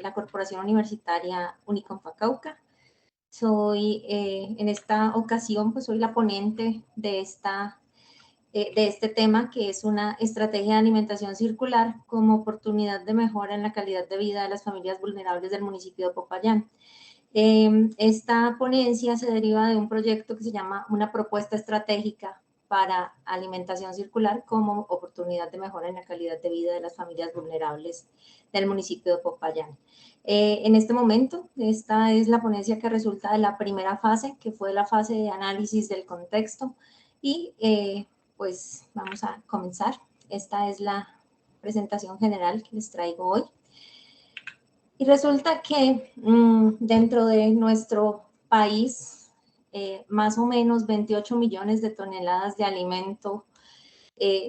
la Corporación Universitaria Uniconfa Cauca. Soy, en esta ocasión, pues soy la ponente de este tema, que es una estrategia de alimentación circular como oportunidad de mejora en la calidad de vida de las familias vulnerables del municipio de Popayán. Esta ponencia se deriva de un proyecto que se llama Una propuesta estratégica para alimentación circular como oportunidad de mejora en la calidad de vida de las familias vulnerables del municipio de Popayán. En este momento, esta es la ponencia que resulta de la primera fase, que fue la fase de análisis del contexto, y pues vamos a comenzar. Esta es la presentación general que les traigo hoy. Y resulta que dentro de nuestro país, más o menos 28 millones de toneladas de alimento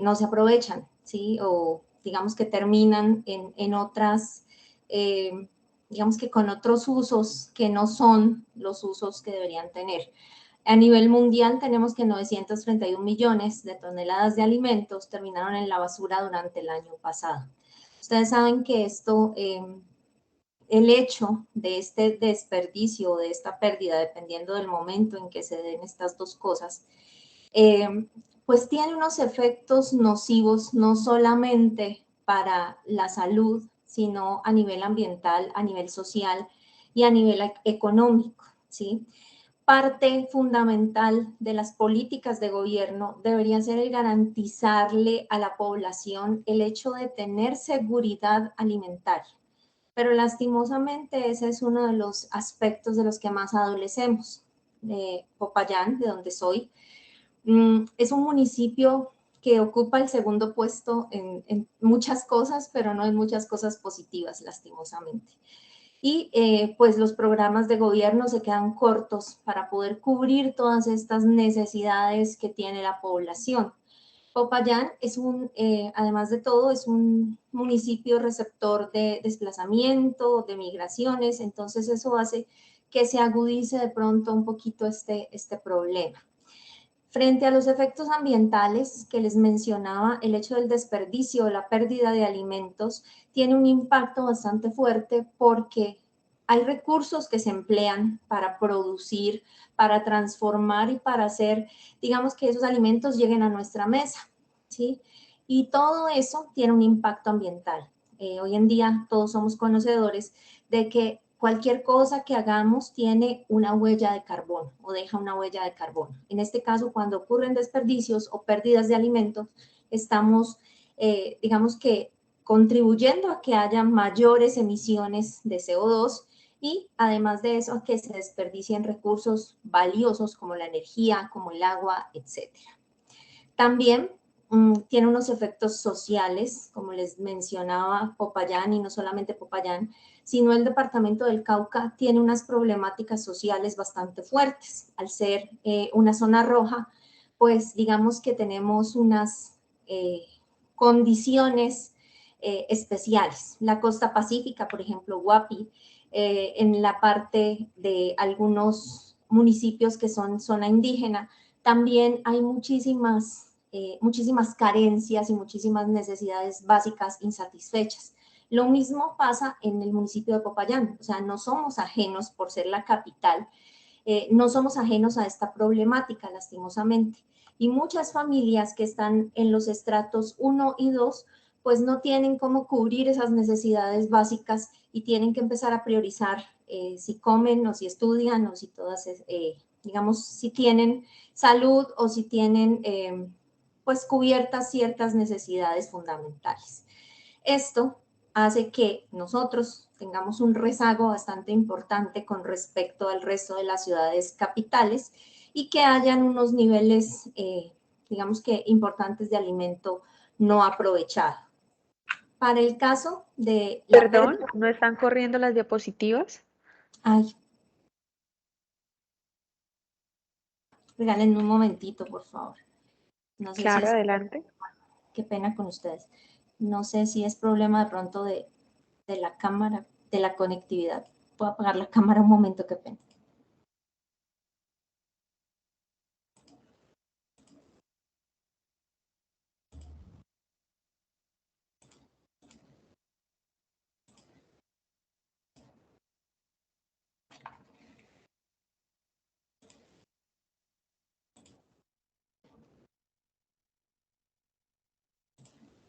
no se aprovechan, ¿sí? O digamos que terminan en otras, digamos que con otros usos que no son los usos que deberían tener. A nivel mundial tenemos que 931 millones de toneladas de alimentos terminaron en la basura durante el año pasado. Ustedes saben que esto, el hecho de este desperdicio, de esta pérdida, dependiendo del momento en que se den estas dos cosas, pues tiene unos efectos nocivos no solamente para la salud, sino a nivel ambiental, a nivel social y a nivel económico, ¿sí? Parte fundamental de las políticas de gobierno debería ser el garantizarle a la población el hecho de tener seguridad alimentaria. Pero lastimosamente ese es uno de los aspectos de los que más adolecemos. Popayán, de donde soy, es un municipio que ocupa el segundo puesto en muchas cosas, pero no en muchas cosas positivas, lastimosamente. Y pues los programas de gobierno se quedan cortos para poder cubrir todas estas necesidades que tiene la población. Popayán es además de todo, es un municipio receptor de desplazamiento, de migraciones, entonces eso hace que se agudice de pronto un poquito este problema. Frente a los efectos ambientales que les mencionaba, el hecho del desperdicio, la pérdida de alimentos, tiene un impacto bastante fuerte porque hay recursos que se emplean para producir, para transformar y para hacer, digamos, que esos alimentos lleguen a nuestra mesa, ¿sí? Y todo eso tiene un impacto ambiental. Hoy en día todos somos conocedores de que cualquier cosa que hagamos tiene una huella de carbono o deja una huella de carbono. En este caso, cuando ocurren desperdicios o pérdidas de alimentos, estamos, digamos que, contribuyendo a que haya mayores emisiones de CO2 y además de eso, a que se desperdicien recursos valiosos como la energía, como el agua, etc. También tiene unos efectos sociales, como les mencionaba Popayán, y no solamente Popayán, sino el departamento del Cauca tiene unas problemáticas sociales bastante fuertes. Al ser una zona roja, pues digamos que tenemos unas condiciones especiales. La costa pacífica, por ejemplo, Guapi, en la parte de algunos municipios que son zona indígena, también hay muchísimas carencias y muchísimas necesidades básicas insatisfechas. Lo mismo pasa en el municipio de Popayán, o sea, no somos ajenos por ser la capital, no somos ajenos a esta problemática, lastimosamente. Y muchas familias que están en los estratos 1 y 2, pues no tienen cómo cubrir esas necesidades básicas y tienen que empezar a priorizar si comen o si estudian o si todas, digamos, si tienen salud o si tienen pues cubiertas ciertas necesidades fundamentales. Esto hace que nosotros tengamos un rezago bastante importante con respecto al resto de las ciudades capitales y que hayan unos niveles, digamos que importantes de alimento no aprovechado. Para el caso de la Perdón, ¿no están corriendo las diapositivas? Ay, regálenme un momentito, por favor. No sé si Claro, es... adelante. Qué pena con ustedes. No sé si es problema de pronto de la cámara, de la conectividad. Puedo apagar la cámara un momento, qué pena.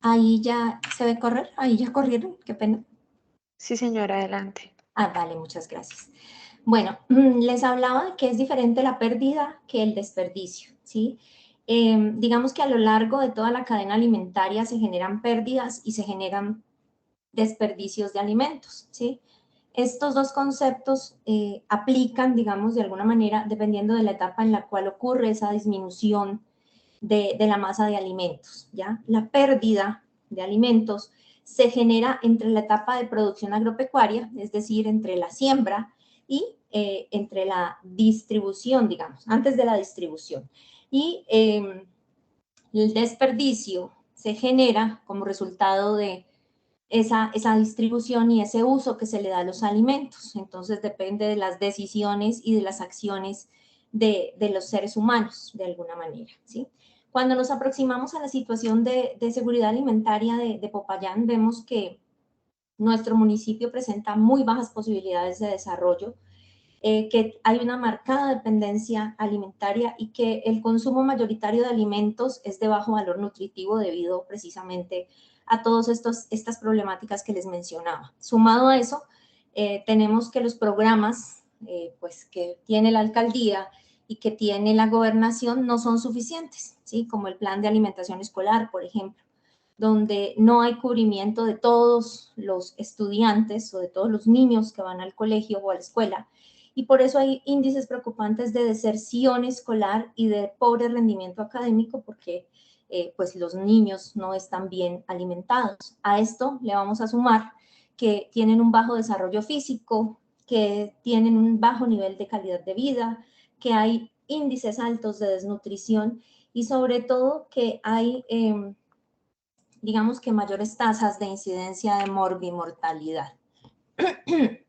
Ahí ya se ve correr, ahí ya corrieron, qué pena. Sí, señora, adelante. Ah, vale, muchas gracias. Bueno, les hablaba que es diferente la pérdida que el desperdicio, ¿sí? Digamos que a lo largo de toda la cadena alimentaria se generan pérdidas y se generan desperdicios de alimentos, ¿sí? Estos dos conceptos aplican, digamos, de alguna manera, dependiendo de la etapa en la cual ocurre esa disminución de la masa de alimentos, ¿ya? La pérdida de alimentos se genera entre la etapa de producción agropecuaria, es decir, entre la siembra y entre la distribución, digamos, antes de la distribución. Y el desperdicio se genera como resultado de esa distribución y ese uso que se le da a los alimentos. Entonces depende de las decisiones y de las acciones de los seres humanos, de alguna manera, ¿sí? Cuando nos aproximamos a la situación de seguridad alimentaria de Popayán, vemos que nuestro municipio presenta muy bajas posibilidades de desarrollo, que hay una marcada dependencia alimentaria y que el consumo mayoritario de alimentos es de bajo valor nutritivo debido precisamente a todas estas problemáticas que les mencionaba. Sumado a eso, tenemos que los programas pues, que tiene la alcaldía y que tiene la gobernación no son suficientes, ¿sí? Como el plan de alimentación escolar, por ejemplo, donde no hay cubrimiento de todos los estudiantes o de todos los niños que van al colegio o a la escuela, y por eso hay índices preocupantes de deserción escolar y de pobre rendimiento académico porque pues los niños no están bien alimentados. A esto le vamos a sumar que tienen un bajo desarrollo físico, que tienen un bajo nivel de calidad de vida, que hay índices altos de desnutrición y sobre todo que hay, digamos que mayores tasas de incidencia de morbimortalidad.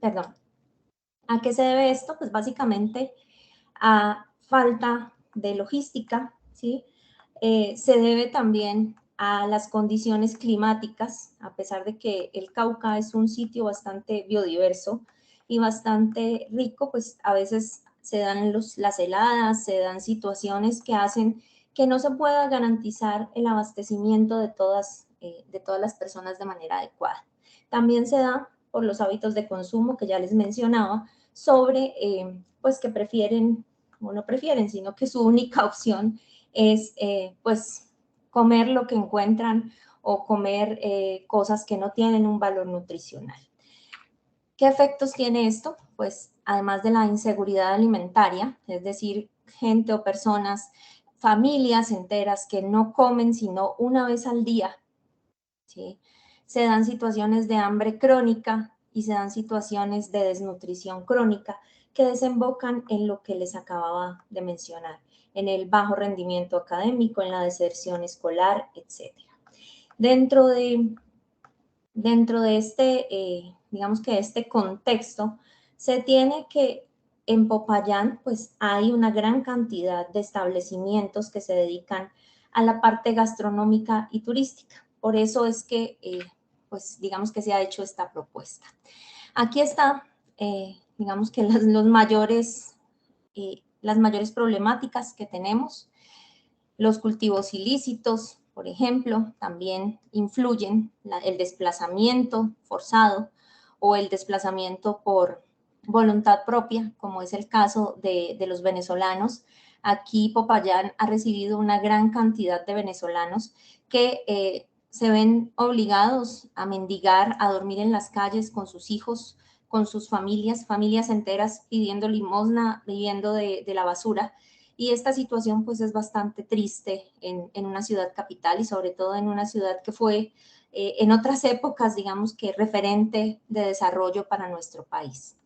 Perdón. ¿A qué se debe esto? Pues básicamente a falta de logística, ¿sí? Se debe también a las condiciones climáticas, a pesar de que el Cauca es un sitio bastante biodiverso y bastante rico, pues a veces se dan las heladas, se dan situaciones que hacen que no se pueda garantizar el abastecimiento de todas las personas de manera adecuada. También se da por los hábitos de consumo que ya les mencionaba, sobre pues que prefieren, o no prefieren, sino que su única opción es pues comer lo que encuentran o comer cosas que no tienen un valor nutricional. ¿Qué efectos tiene esto? Pues además de la inseguridad alimentaria, es decir, gente o personas, familias enteras que no comen sino una vez al día, ¿sí? Se dan situaciones de hambre crónica y se dan situaciones de desnutrición crónica que desembocan en lo que les acababa de mencionar, en el bajo rendimiento académico, en la deserción escolar, etc. Dentro de, dentro de este, digamos que este contexto, se tiene que en Popayán pues hay una gran cantidad de establecimientos que se dedican a la parte gastronómica y turística. Por eso es que pues digamos que se ha hecho esta propuesta. Aquí está, digamos que las mayores problemáticas que tenemos. Los cultivos ilícitos, por ejemplo, también influyen, el desplazamiento forzado o el desplazamiento por voluntad propia, como es el caso de los venezolanos. Aquí Popayán ha recibido una gran cantidad de venezolanos que se ven obligados a mendigar, a dormir en las calles con sus hijos, con sus familias enteras pidiendo limosna, viviendo de la basura. Y esta situación pues es bastante triste en una ciudad capital y sobre todo en una ciudad que fue en otras épocas, digamos que referente de desarrollo para nuestro país.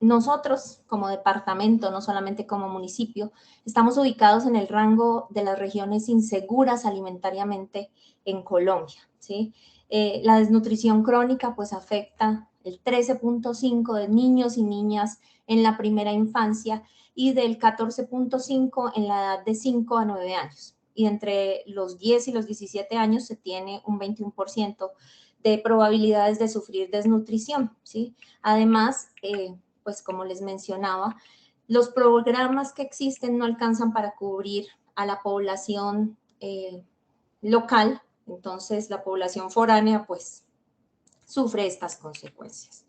Nosotros como departamento, no solamente como municipio, estamos ubicados en el rango de las regiones inseguras alimentariamente en Colombia, ¿sí? La desnutrición crónica pues afecta el 13.5 de niños y niñas en la primera infancia y del 14.5 en la edad de 5 a 9 años. Y entre los 10 y los 17 años se tiene un 21% de probabilidades de sufrir desnutrición, ¿sí? Además, pues como les mencionaba, los programas que existen no alcanzan para cubrir a la población local, entonces la población foránea pues sufre estas consecuencias.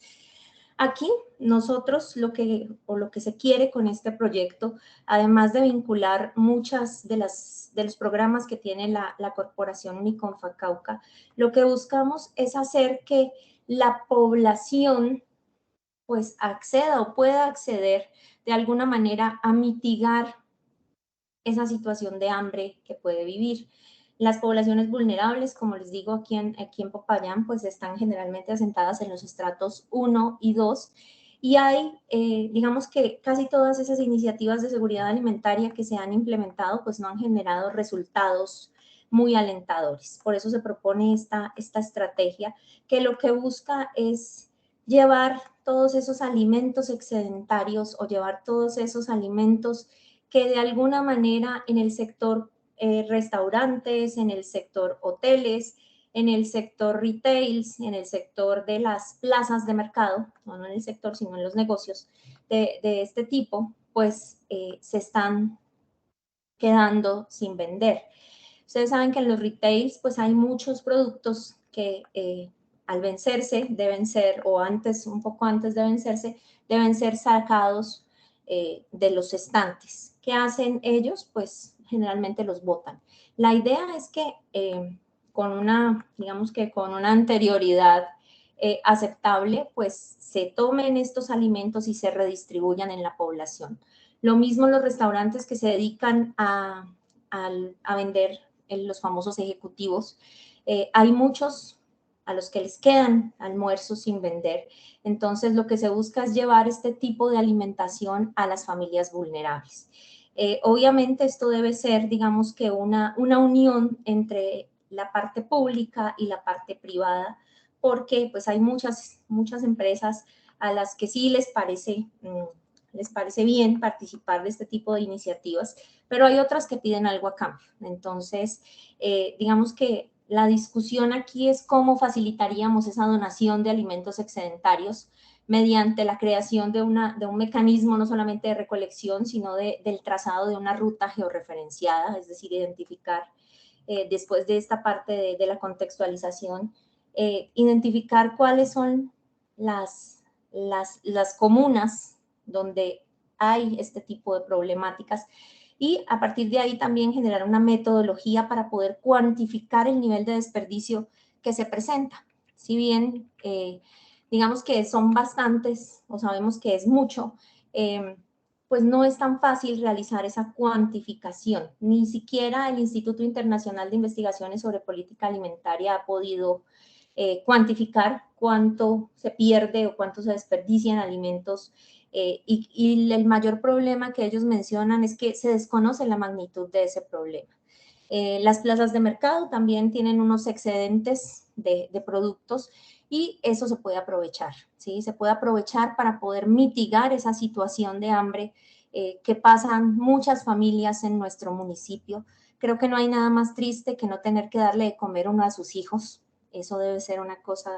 Aquí nosotros lo que se quiere con este proyecto, además de vincular muchas de los programas que tiene la Corporación Uniconfa Cauca, lo que buscamos es hacer que la población pues acceda o pueda acceder de alguna manera a mitigar esa situación de hambre que puede vivir. Las poblaciones vulnerables, como les digo, aquí en Popayán, pues están generalmente asentadas en los estratos 1 y 2, y hay, digamos que casi todas esas iniciativas de seguridad alimentaria que se han implementado, pues no han generado resultados muy alentadores. Por eso se propone esta estrategia, que lo que busca es llevar todos esos alimentos excedentarios o llevar todos esos alimentos que de alguna manera en el sector restaurantes, en el sector hoteles, en el sector retails, en el sector de las plazas de mercado, no en el sector, sino en los negocios de este tipo, pues se están quedando sin vender. Ustedes saben que en los retails pues hay muchos productos que al vencerse deben ser, o antes, un poco antes de vencerse, deben ser sacados de los estantes. ¿Qué hacen ellos? Pues generalmente los botan. La idea es que con una, digamos que con una anterioridad aceptable, pues se tomen estos alimentos y se redistribuyan en la población. Lo mismo los restaurantes que se dedican a vender los famosos ejecutivos. Hay muchos a los que les quedan almuerzos sin vender. Entonces, lo que se busca es llevar este tipo de alimentación a las familias vulnerables. Obviamente, esto debe ser, digamos que una unión entre la parte pública y la parte privada, porque pues hay muchas empresas a las que sí les parece bien participar de este tipo de iniciativas, pero hay otras que piden algo a cambio. Entonces, digamos que la discusión aquí es cómo facilitaríamos esa donación de alimentos excedentarios mediante la creación de un mecanismo no solamente de recolección, sino del trazado de una ruta georreferenciada, es decir, identificar, después de esta parte de la contextualización, identificar cuáles son las comunas donde hay este tipo de problemáticas y a partir de ahí también generar una metodología para poder cuantificar el nivel de desperdicio que se presenta. Si bien digamos que son bastantes o sabemos que es mucho, pues no es tan fácil realizar esa cuantificación. Ni siquiera el Instituto Internacional de Investigaciones sobre Política Alimentaria ha podido cuantificar cuánto se pierde o cuánto se desperdicia en alimentos y el mayor problema que ellos mencionan es que se desconoce la magnitud de ese problema. Las plazas de mercado también tienen unos excedentes de productos y eso se puede aprovechar, ¿sí? Se puede aprovechar para poder mitigar esa situación de hambre que pasan muchas familias en nuestro municipio. Creo que no hay nada más triste que no tener que darle de comer uno a sus hijos. Eso debe ser una cosa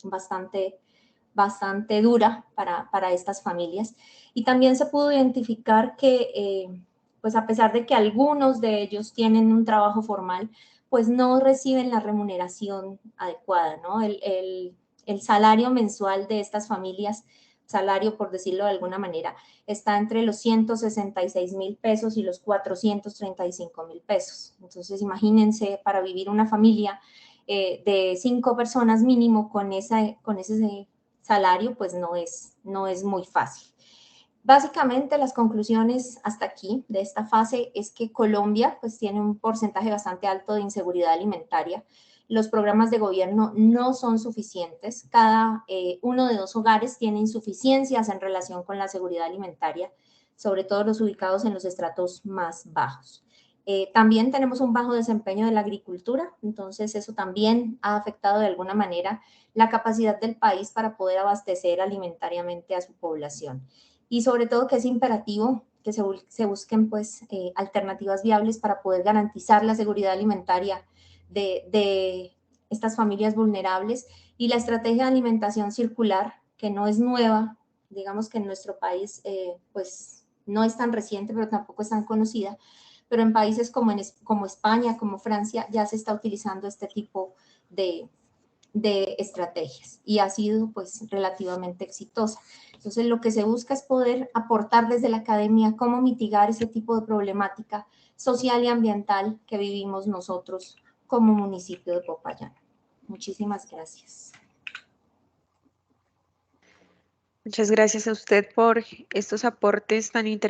bastante dura para estas familias. Y también se pudo identificar que, pues a pesar de que algunos de ellos tienen un trabajo formal, pues no reciben la remuneración adecuada, ¿no? El salario mensual de estas familias, salario por decirlo de alguna manera, está entre los 166,000 pesos y los 435,000 pesos. Entonces, imagínense, para vivir una familia de 5 personas mínimo con ese salario, pues no es muy fácil. Básicamente, las conclusiones hasta aquí de esta fase es que Colombia pues tiene un porcentaje bastante alto de inseguridad alimentaria. Los programas de gobierno no son suficientes. Cada uno de 2 hogares tiene insuficiencias en relación con la seguridad alimentaria, sobre todo los ubicados en los estratos más bajos. También tenemos un bajo desempeño de la agricultura, entonces eso también ha afectado de alguna manera la capacidad del país para poder abastecer alimentariamente a su población. Y sobre todo que es imperativo que se busquen pues alternativas viables para poder garantizar la seguridad alimentaria de estas familias vulnerables y la estrategia de alimentación circular, que no es nueva, digamos que en nuestro país pues no es tan reciente, pero tampoco es tan conocida, pero en países como España, como Francia, ya se está utilizando este tipo de estrategias y ha sido pues relativamente exitosa. Entonces lo que se busca es poder aportar desde la academia cómo mitigar ese tipo de problemática social y ambiental que vivimos nosotros como municipio de Popayán. Muchísimas gracias. Muchas gracias a usted por estos aportes tan interesantes.